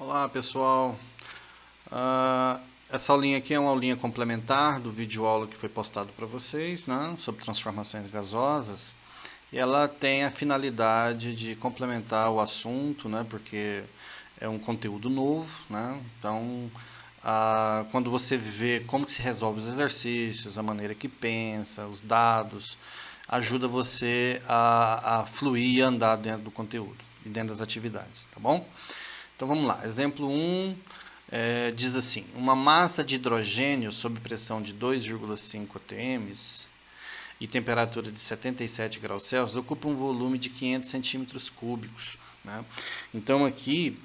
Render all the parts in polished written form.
Olá pessoal, essa aulinha aqui é uma aulinha complementar do vídeo aula que foi postado para vocês, né, sobre transformações gasosas, e ela tem a finalidade de complementar o assunto, né, porque é um conteúdo novo, né, então quando você vê como que se resolve os exercícios, a maneira que pensa, os dados, ajuda você a fluir e andar dentro do conteúdo e dentro das atividades, tá bom? Então vamos lá, exemplo 1 diz assim: uma massa de hidrogênio sob pressão de 2,5 atm e temperatura de 77 graus Celsius ocupa um volume de 500 centímetros cúbicos. Né? Então aqui,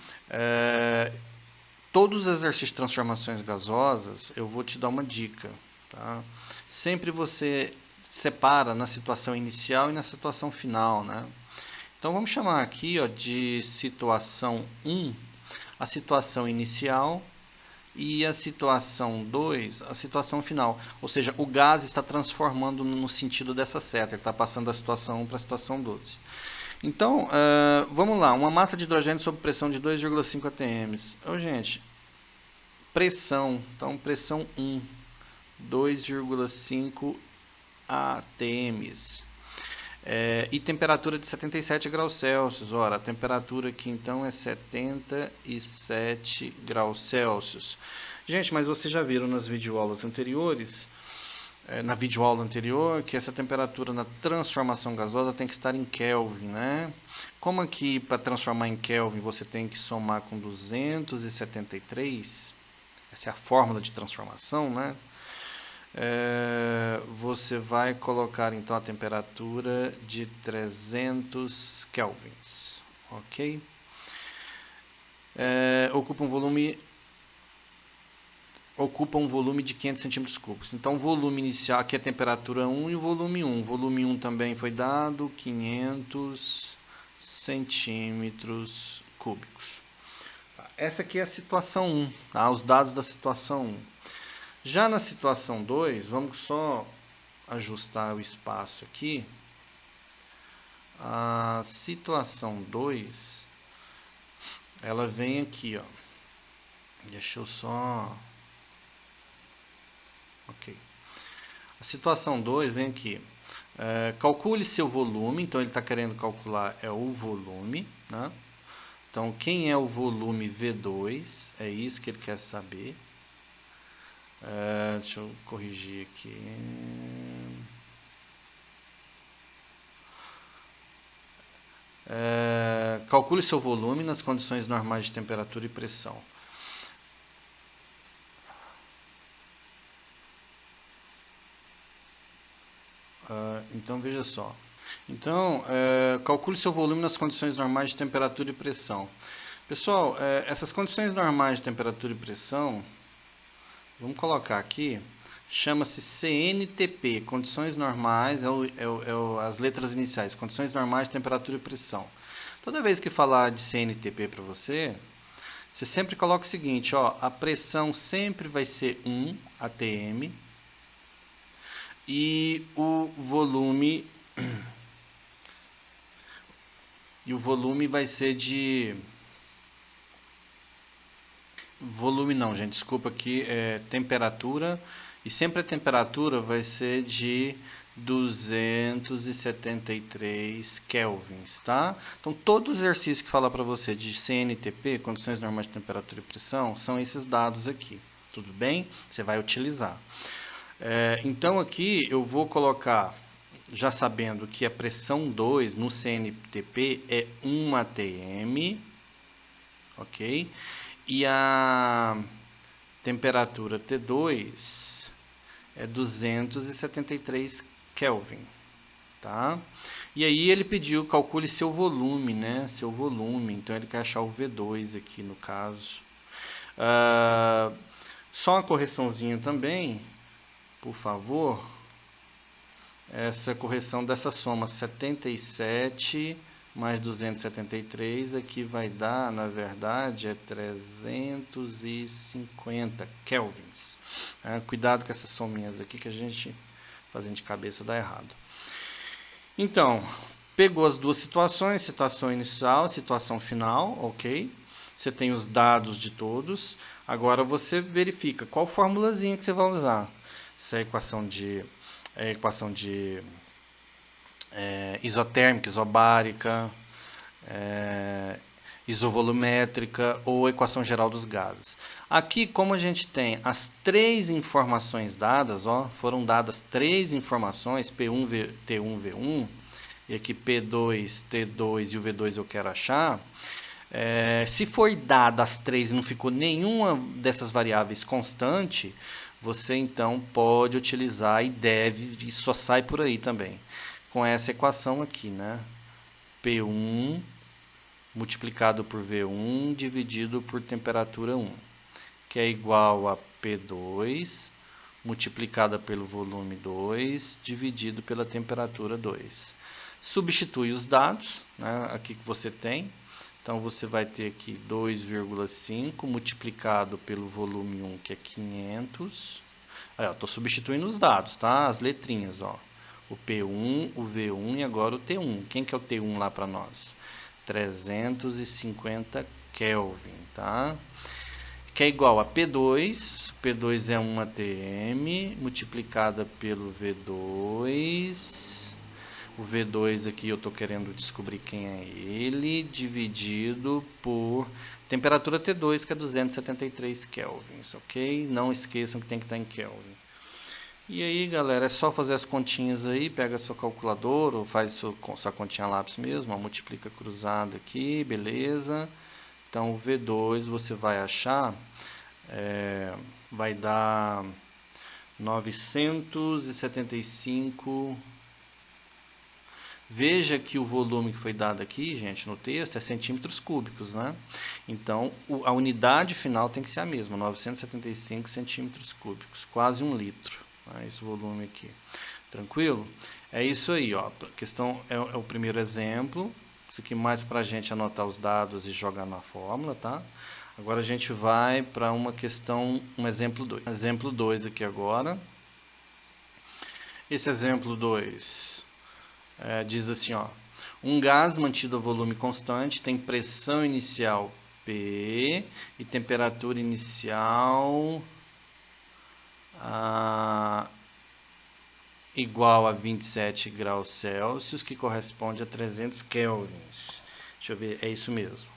todos os exercícios de transformações gasosas, eu vou te dar uma dica. Tá? Sempre você separa na situação inicial e na situação final. Né? Então vamos chamar aqui de situação 1 a situação inicial e a situação 2 a situação final. Ou seja, o gás está transformando no sentido dessa seta, ele está passando da situação 1 para a situação 12. Então, vamos lá, uma massa de hidrogênio sob pressão de 2,5 atm. Gente, pressão, então pressão 1, 2,5 atm. E temperatura de 77 graus Celsius. Ora, a temperatura aqui então é 77 graus Celsius. Gente, mas vocês já viram nas videoaulas anteriores, na videoaula anterior, que essa temperatura na transformação gasosa tem que estar em Kelvin, né? Como aqui para transformar em Kelvin você tem que somar com 273, essa é a fórmula de transformação, né? Você vai colocar então a temperatura de 300 kelvins, ok? Ocupa um volume de 500 centímetros cúbicos. Então, o volume inicial, aqui é a temperatura 1 e o volume 1. O volume 1 também foi dado 500 centímetros cúbicos. Essa aqui é a situação 1, tá? Os dados da situação 1. Já na situação 2, vamos só ajustar o espaço aqui. A situação 2, ela vem aqui, ó. Deixa eu só... Ok. A situação 2 vem aqui. Calcule seu volume, então ele está querendo calcular o volume, né? Então, quem é o volume V2? É isso que ele quer saber. Deixa eu corrigir aqui. Calcule seu volume nas condições normais de temperatura e pressão. Então, veja só. Então, calcule seu volume nas condições normais de temperatura e pressão. Pessoal, essas condições normais de temperatura e pressão, vamos colocar aqui, chama-se CNTP, condições normais, as letras iniciais, condições normais de temperatura e pressão. Toda vez que falar de CNTP para você sempre coloca o seguinte, ó, a pressão sempre vai ser 1 atm e o volume vai ser de... Volume não, gente, desculpa aqui, temperatura, e sempre a temperatura vai ser de 273 kelvins, tá? Então, todo exercício que falar para você de CNTP, condições normais de temperatura e pressão, são esses dados aqui, tudo bem? Você vai utilizar. Então, aqui eu vou colocar, já sabendo que a pressão 2 no CNTP é 1 atm, ok? E a temperatura T2 é 273 Kelvin, tá? E aí ele pediu, calcule seu volume, né? Seu volume, então ele quer achar o V2 aqui no caso. Só uma correçãozinha também, por favor. Essa correção dessa soma 77 mais 273, aqui vai dar, na verdade, 350 kelvins. Cuidado com essas sominhas aqui que a gente, fazendo de cabeça, dá errado. Então, pegou as duas situações, situação inicial, situação final, ok? você tem os dados de todos. Agora você verifica qual formulazinha que você vai usar. Se é a equação de isotérmica, isobárica, isovolumétrica ou equação geral dos gases. Aqui, como a gente tem as três informações dadas, ó, foram dadas três informações, P1, T1, V1, e aqui P2, T2 e o V2 eu quero achar. Se for dada as três e não ficou nenhuma dessas variáveis constante, você então pode utilizar e deve, e só sai por aí também, com essa equação aqui, né? P1 multiplicado por V1 dividido por temperatura 1, que é igual a P2 multiplicada pelo volume 2 dividido pela temperatura 2. Substitui os dados, né, aqui que você tem. Então, você vai ter aqui 2,5 multiplicado pelo volume 1, que é 500. Aí, estou substituindo os dados, tá? As letrinhas, ó. O P1, o V1 e agora o T1. Quem que é o T1 lá para nós? 350 Kelvin, tá? Que é igual a P2. P2 é 1 atm multiplicada pelo V2. O V2 aqui eu estou querendo descobrir quem é ele, dividido por temperatura T2, que é 273 kelvins, ok? Não esqueçam que tem que estar em Kelvin. E aí, galera, é só fazer as continhas aí, pega a sua calculadora ou faz sua continha lápis mesmo, ó, multiplica cruzado aqui, beleza? Então, o V2 você vai achar, vai dar 975. Veja que o volume que foi dado aqui, gente, no texto é centímetros cúbicos, né? Então, a unidade final tem que ser a mesma, 975 centímetros cúbicos, quase 1 litro, né? Esse volume aqui. Tranquilo? É isso aí, ó. A questão é o primeiro exemplo. Isso aqui mais para a gente anotar os dados e jogar na fórmula, tá? Agora a gente vai para uma questão, um exemplo 2. Exemplo 2 aqui agora. Esse exemplo 2... diz assim, ó, um gás mantido a volume constante tem pressão inicial P e temperatura inicial igual a 27 graus Celsius, que corresponde a 300 kelvins. Deixa eu ver, é isso mesmo.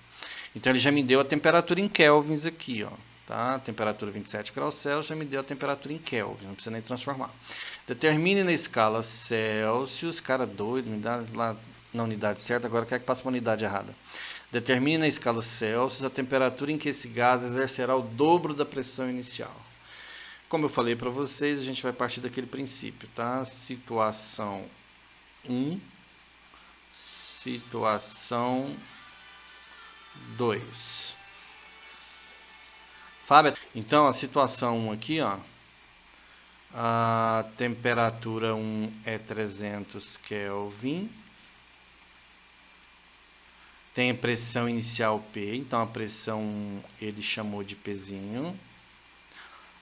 Então, ele já me deu a temperatura em kelvins aqui, ó. Tá? Temperatura 27 graus Celsius, já me deu a temperatura em Kelvin, não precisa nem transformar. Determine na escala Celsius, cara doido, me dá lá na unidade certa, agora quer que passe para a unidade errada. Determine na escala Celsius a temperatura em que esse gás exercerá o dobro da pressão inicial. Como eu falei para vocês, a gente vai partir daquele princípio, tá? Situação 1, situação 2. Fábio, então a situação 1 aqui, ó, a temperatura 1 é 300 Kelvin, tem a pressão inicial P, então a pressão 1 ele chamou de Pzinho,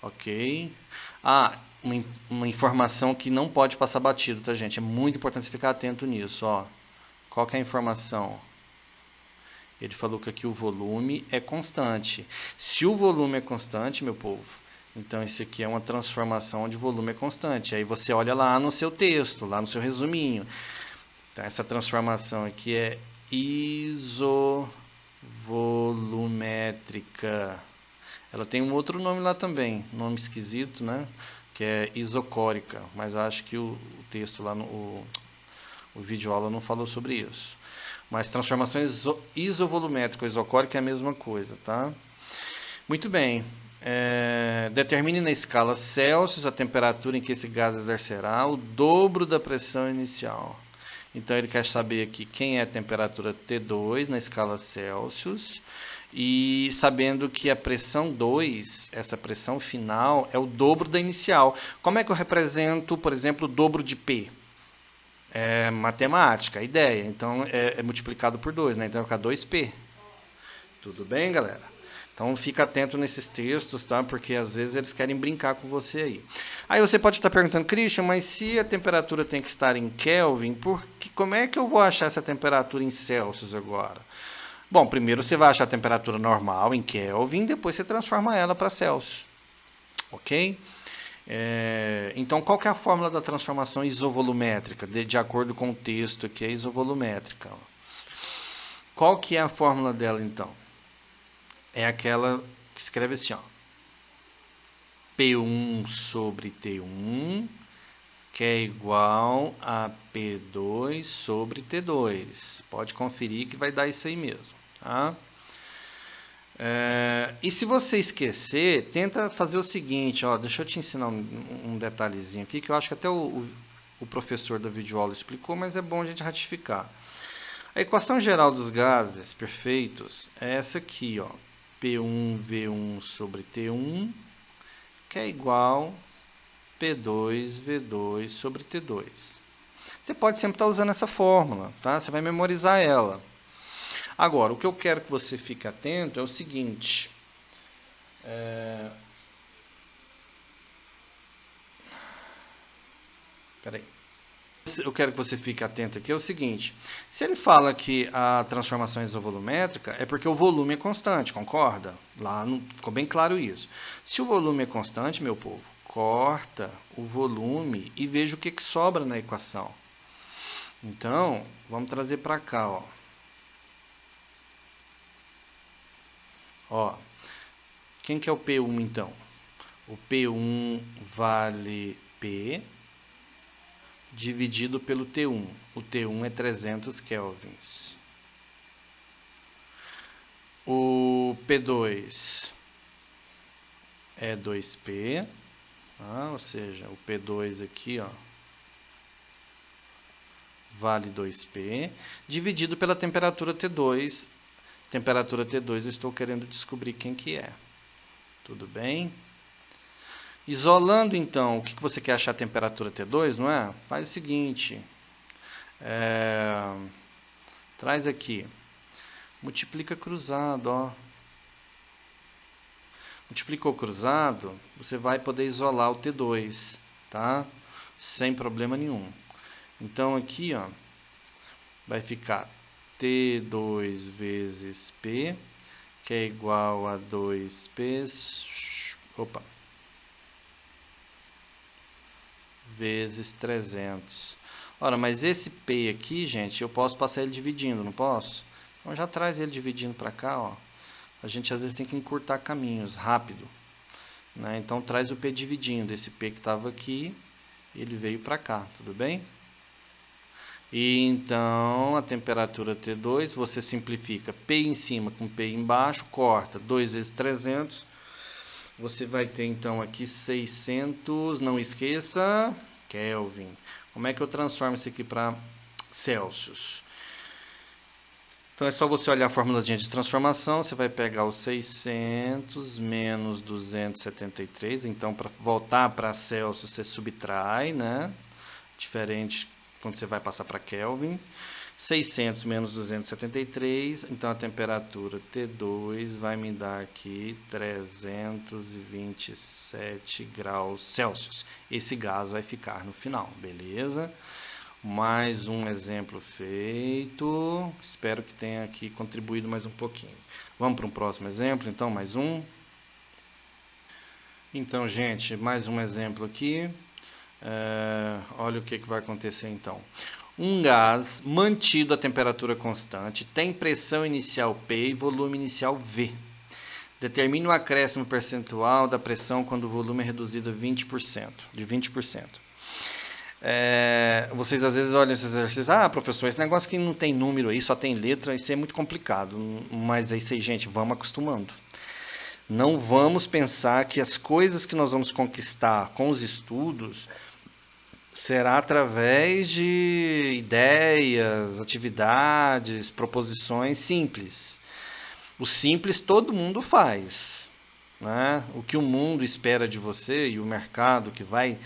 ok? Uma informação que não pode passar batido, tá, gente? É muito importante você ficar atento nisso, ó. Qual que é a informação? Ele falou que aqui o volume é constante. Se o volume é constante, meu povo, então isso aqui é uma transformação onde o volume é constante. Aí você olha lá no seu texto, lá no seu resuminho. Então essa transformação aqui é isovolumétrica. Ela tem um outro nome lá também, nome esquisito, né? Que é isocórica, mas eu acho que o texto lá, o videoaula não falou sobre isso. Mas transformação isovolumétrica ou isocórica é a mesma coisa, tá? Muito bem. Determine na escala Celsius a temperatura em que esse gás exercerá o dobro da pressão inicial. Então, ele quer saber aqui quem é a temperatura T2 na escala Celsius. E sabendo que a pressão 2, essa pressão final, é o dobro da inicial. Como é que eu represento, por exemplo, o dobro de P? É matemática, a ideia. Então, é multiplicado por 2, né? Então, vai ficar 2P. Tudo bem, galera? Então, fica atento nesses textos, tá? Porque, às vezes, eles querem brincar com você aí. Aí, você pode estar perguntando, Christian, mas se a temperatura tem que estar em Kelvin, como é que eu vou achar essa temperatura em Celsius agora? Bom, primeiro você vai achar a temperatura normal em Kelvin, depois você transforma ela para Celsius, ok? Então, qual que é a fórmula da transformação isovolumétrica, de acordo com o texto aqui, é isovolumétrica. Qual que é a fórmula dela, então? É aquela que escreve assim, ó, P1 sobre T1, que é igual a P2 sobre T2. Pode conferir que vai dar isso aí mesmo, tá? E se você esquecer, tenta fazer o seguinte, ó, deixa eu te ensinar um detalhezinho aqui, que eu acho que até o professor da videoaula explicou, mas é bom a gente ratificar. A equação geral dos gases perfeitos é essa aqui, ó, P1V1 sobre T1, que é igual P2V2 sobre T2. Você pode sempre estar usando essa fórmula, tá? Você vai memorizar ela. Agora, o que eu quero que você fique atento é o seguinte. Peraí. Eu quero que você fique atento aqui é o seguinte. Se ele fala que a transformação é isovolumétrica, é porque o volume é constante, concorda? Lá ficou bem claro isso. Se o volume é constante, meu povo, corta o volume e veja o que sobra na equação. Então, vamos trazer para cá, ó. Ó, quem que é o P1 então? O P1 vale P dividido pelo T1. O T1 é 300 kelvins. O P2 é 2P, ou seja, o P2 aqui, ó, vale 2P, dividido pela temperatura T2. Temperatura T2 eu estou querendo descobrir quem que é. Tudo bem? Isolando, então, o que você quer achar a temperatura T2, não é? Faz o seguinte, traz aqui, multiplica cruzado, ó. Multiplicou cruzado, você vai poder isolar o T2, tá? Sem problema nenhum. Então, aqui, ó, vai ficar T2 vezes P, que é igual a 2P, vezes 300. Ora, mas esse P aqui, gente, eu posso passar ele dividindo, não posso? Então já traz ele dividindo para cá, ó. A gente às vezes tem que encurtar caminhos rápido, né? Então traz o P dividindo. Esse P que estava aqui, ele veio para cá, tudo bem? E então a temperatura T2, você simplifica P em cima com P embaixo, corta 2 vezes 300. Você vai ter então aqui 600, não esqueça, Kelvin. Como é que eu transformo isso aqui para Celsius? Então é só você olhar a formulazinha de transformação, você vai pegar os 600 menos 273, então para voltar para Celsius você subtrai, né? Diferente quando você vai passar para Kelvin. 600 menos 273, então a temperatura T2 vai me dar aqui 327 graus Celsius. Esse gás vai ficar no final, beleza? Mais um exemplo feito. Espero que tenha aqui contribuído mais um pouquinho. Vamos para um próximo exemplo, então, mais um. Então, gente, mais um exemplo aqui. Olha o que vai acontecer então. Um gás mantido a temperatura constante tem pressão inicial P e volume inicial V. Determine o acréscimo percentual da pressão quando o volume é reduzido a 20%, de 20%. Vocês às vezes olham esses exercícios, professor, esse negócio que não tem número aí, só tem letra, isso é muito complicado. Mas é isso aí, gente, vamos acostumando. Não vamos pensar que as coisas que nós vamos conquistar com os estudos será através de ideias, atividades, proposições simples. O simples todo mundo faz, né? O que o mundo espera de você e o mercado que vai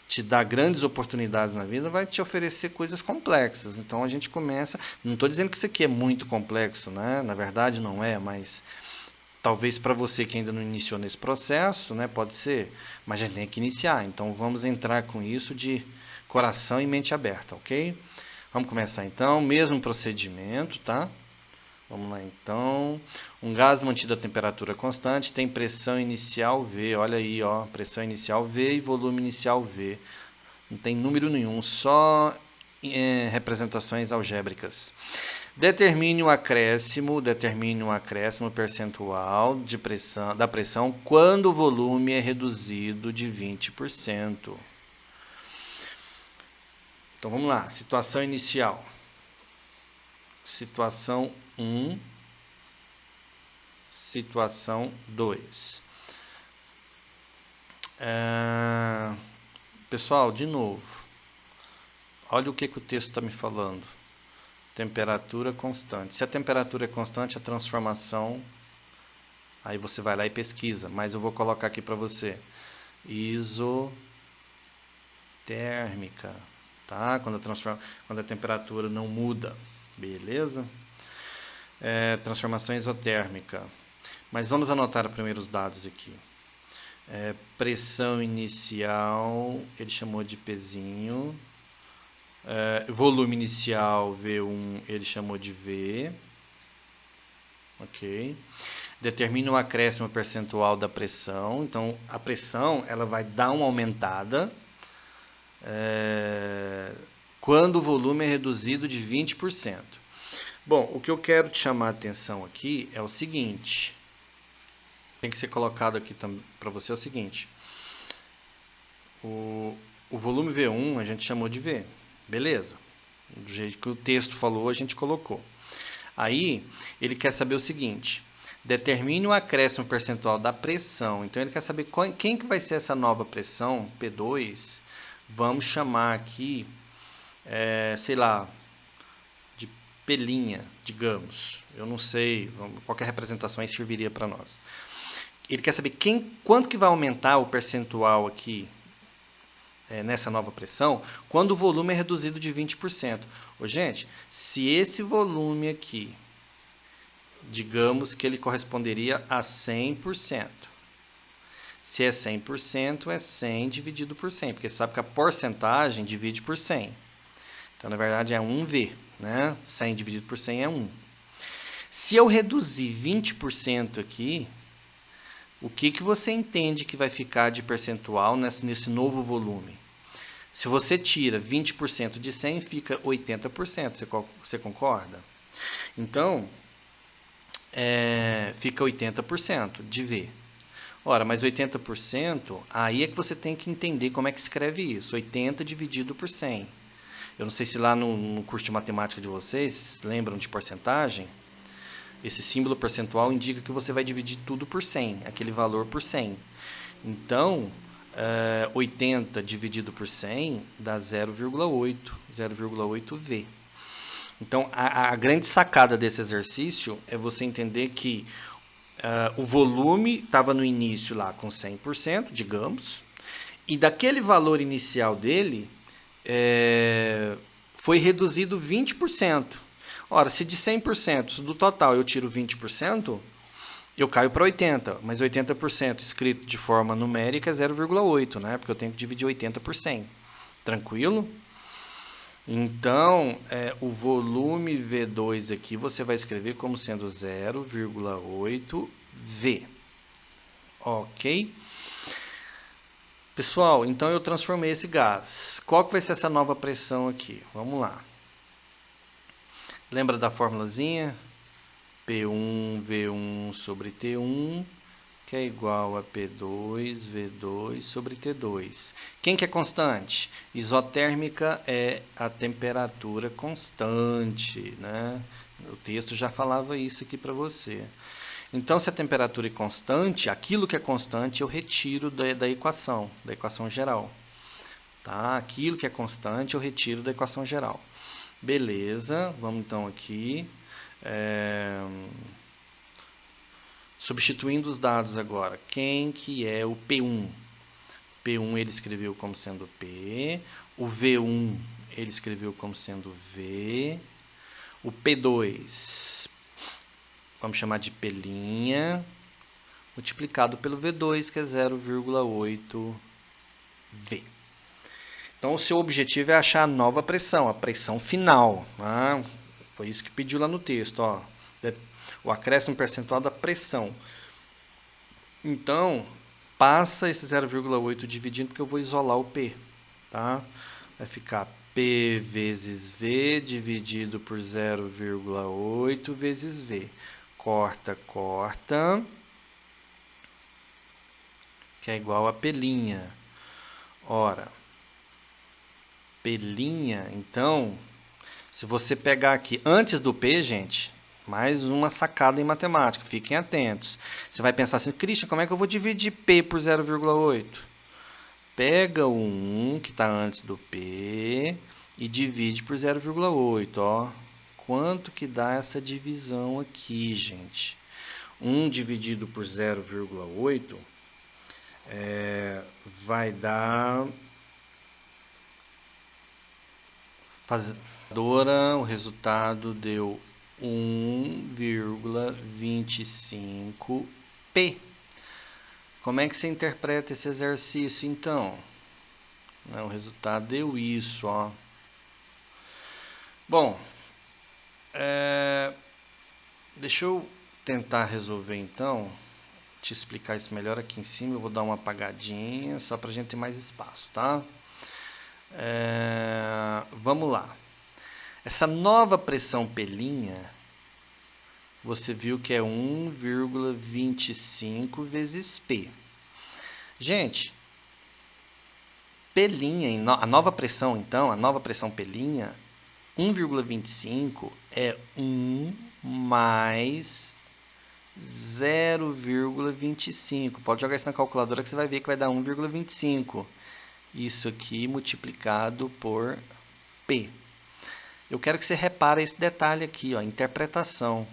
te dar grandes oportunidades na vida vai te oferecer coisas complexas. Então a gente começa... Não estou dizendo que isso aqui é muito complexo, né? Na verdade não é, mas... Talvez para você que ainda não iniciou nesse processo, né, pode ser, mas a gente tem que iniciar. Então vamos entrar com isso de coração e mente aberta, ok? Vamos começar então, mesmo procedimento, tá? Vamos lá, então. Um gás mantido a temperatura constante tem pressão inicial V. Olha aí, ó, pressão inicial V e volume inicial V. Não tem número nenhum, só representações algébricas. Determine um acréscimo percentual da pressão quando o volume é reduzido de 20%. Então vamos lá, situação inicial. Situação 1, situação 2. Pessoal, de novo, olha o que o texto está me falando. Temperatura constante. Se a temperatura é constante, a transformação, aí você vai lá e pesquisa, mas eu vou colocar aqui para você. Isotérmica, tá? Quando a temperatura não muda, beleza? Transformação isotérmica. Mas vamos anotar primeiro os dados aqui. Pressão inicial, ele chamou de Pzinho. Volume inicial, V1, ele chamou de V. Ok. Determina o acréscimo percentual da pressão. Então, a pressão ela vai dar uma aumentada quando o volume é reduzido de 20%. Bom, o que eu quero te chamar a atenção aqui é o seguinte. Tem que ser colocado aqui para você é o seguinte. O volume V1 a gente chamou de V. Beleza. Do jeito que o texto falou, a gente colocou. Aí, ele quer saber o seguinte. Determine o acréscimo percentual da pressão. Então, ele quer saber quem que vai ser essa nova pressão, P2. Vamos chamar aqui, sei lá, de pelinha, digamos. Eu não sei, qualquer representação aí serviria para nós. Ele quer saber quanto que vai aumentar o percentual aqui nessa nova pressão quando o volume é reduzido de 20%. Gente, se esse volume aqui, digamos que ele corresponderia a 100%. Se é 100%, é 100 dividido por 100, porque você sabe que a porcentagem divide por 100. Então, na verdade, é 1V, né? 100 dividido por 100 é 1. Se eu reduzir 20% aqui, o que você entende que vai ficar de percentual nesse novo volume? Se você tira 20% de 100, fica 80%. Você concorda? Então, fica 80% de V. Ora, mas 80%, aí é que você tem que entender como é que escreve isso. 80 dividido por 100. Eu não sei se lá no curso de matemática de vocês lembram de porcentagem. Esse símbolo percentual indica que você vai dividir tudo por 100, aquele valor por 100. Então, 80 dividido por 100 dá 0,8V. Então, a grande sacada desse exercício é você entender que o volume estava no início lá com 100%, digamos, e daquele valor inicial dele foi reduzido 20%. Ora, se de 100% do total eu tiro 20%, eu caio para 80%, mas 80% escrito de forma numérica é 0,8, né? Porque eu tenho que dividir 80 por 100. Tranquilo? Então, o volume V2 aqui você vai escrever como sendo 0,8V. Ok? Pessoal, então eu transformei esse gás. Qual que vai ser essa nova pressão aqui? Vamos lá. Lembra da formulazinha? P1, V1 sobre T1, que é igual a P2, V2 sobre T2. Quem que é constante? Isotérmica é a temperatura constante, né? O texto já falava isso aqui para você. Então, se a temperatura é constante, aquilo que é constante eu retiro da equação geral. Tá? Aquilo que é constante eu retiro da equação geral. Beleza, vamos então aqui. Substituindo os dados agora, quem que é o P1? P1 ele escreveu como sendo P, o V1 ele escreveu como sendo V, o P2 vamos chamar de P', multiplicado pelo V2, que é 0,8V. Então, o seu objetivo é achar a nova pressão, a pressão final. Foi isso que pediu lá no texto. Ó. o acréscimo percentual da pressão. Então, passa esse 0,8 dividindo, porque eu vou isolar o P, tá? Vai ficar P vezes V dividido por 0,8 vezes V. Corta, corta, que é igual a P'. Ora, P', então, se você pegar aqui antes do P, gente, mais uma sacada em matemática, fiquem atentos. Você vai pensar assim, Christian, como é que eu vou dividir P por 0,8? Pega o 1 que está antes do P e divide por 0,8, ó. Quanto que dá essa divisão aqui, gente? 1 dividido por 0,8 vai dar... O resultado deu 1,25P. Como é que você interpreta esse exercício, então? O resultado deu isso, ó. Bom, deixa eu tentar resolver, então. Te explicar isso melhor aqui em cima. Eu vou dar uma apagadinha, só para a gente ter mais espaço, tá? Vamos lá. Essa nova pressão P', você viu que é 1,25 vezes P. Gente, P', a nova pressão, então, a nova pressão P', 1,25 é 1 mais 0,25. Pode jogar isso na calculadora que você vai ver que vai dar 1,25. Isso aqui multiplicado por P. Eu quero que você repare esse detalhe aqui, ó, interpretação.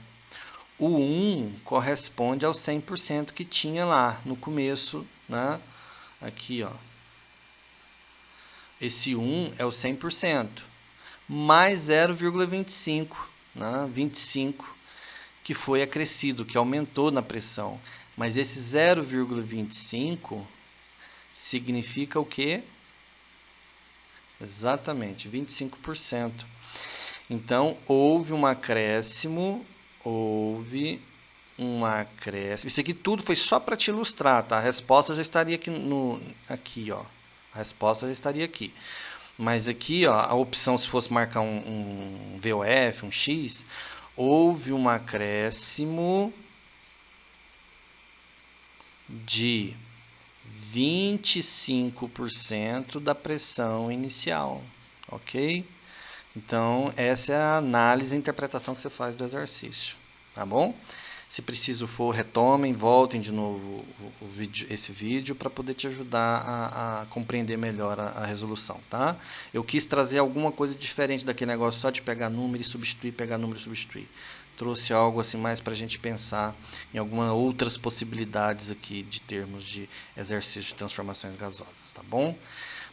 O 1 corresponde ao 100% que tinha lá no começo, né? Aqui, ó. Esse 1 é o 100%, mais 0,25, né? 25, que foi acrescido, que aumentou na pressão. Mas esse 0,25 significa o quê? Exatamente, 25%. Então, houve um acréscimo, Isso aqui tudo foi só para te ilustrar, tá? A resposta já estaria aqui, ó. A resposta já estaria aqui. Mas aqui, ó, a opção, se fosse marcar um VOF, um X, houve um acréscimo de 25% da pressão inicial, ok? Então, essa é a análise e interpretação que você faz do exercício, tá bom? Se preciso for, retomem, voltem de novo esse vídeo para poder te ajudar a compreender melhor a resolução, tá? Eu quis trazer alguma coisa diferente daquele negócio só de pegar número e substituir, pegar número e substituir. Trouxe algo assim mais para a gente pensar em algumas outras possibilidades aqui de termos de exercício de transformações gasosas, tá bom?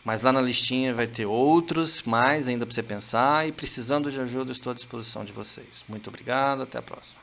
Mas lá na listinha vai ter outros, mais ainda para você pensar, e precisando de ajuda, eu estou à disposição de vocês. Muito obrigado, até a próxima.